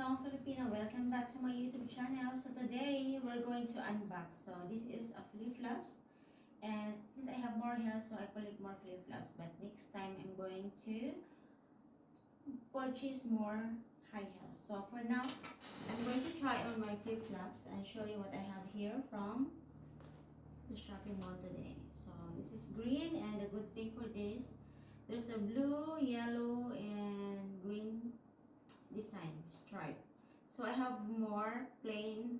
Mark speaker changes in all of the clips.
Speaker 1: Song Filipino, welcome back to my YouTube channel. So today we're going to unbox. So this is a flip-flops, and since I have more hair, so I collect more flip-flops, but next time I'm going to purchase more high heels. So for now, I'm going to try on my flip-flops and show you what I have here from the shopping mall today. So this is green, and the good thing for this, there's a blue, yellow, and green design stripe. So I have more plain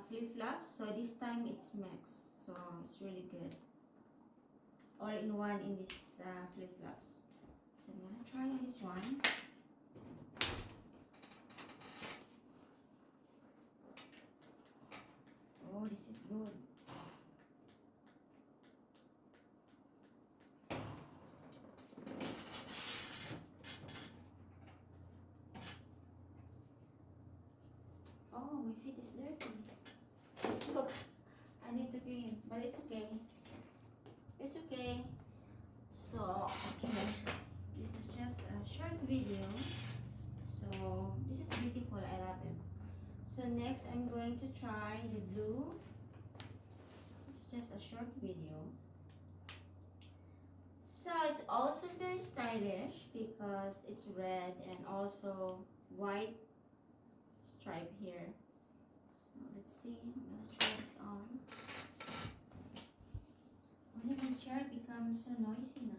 Speaker 1: flip-flops, so this time it's mixed, so it's really good, all in one in this flip-flops. So I'm gonna try on this one. Oh, this is good. Oh, my feet is dirty. Look, I need to clean, but it's okay. It's okay. So, okay. This is just a short video. So, this is beautiful. I love it. So, next I'm going to try the blue. It's just a short video. So, it's also very stylish because it's red and also white stripe here. So let's see, I'm gonna try this on. Only my chair becomes so noisy now.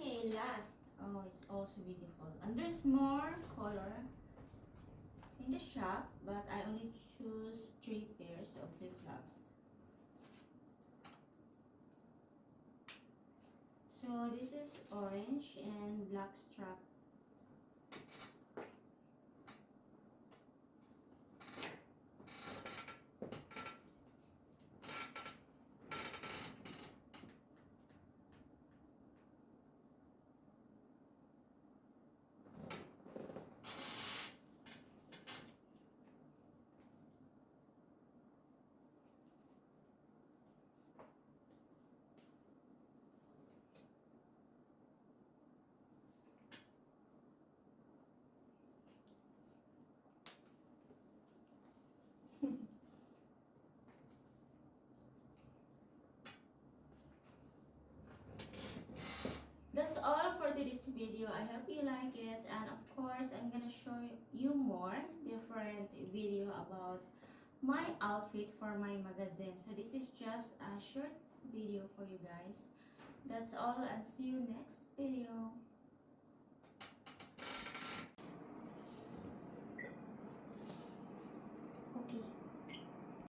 Speaker 1: Okay, last. Oh, it's also beautiful. And there's more color in the shop, but I only choose 3 pairs of flip-flops. So this is orange and black strap. That's all for today's video. I hope you like it, and of course I'm gonna show you more different video about my outfit for my magazine. So this is just a short video for you guys. That's all, and see you next video.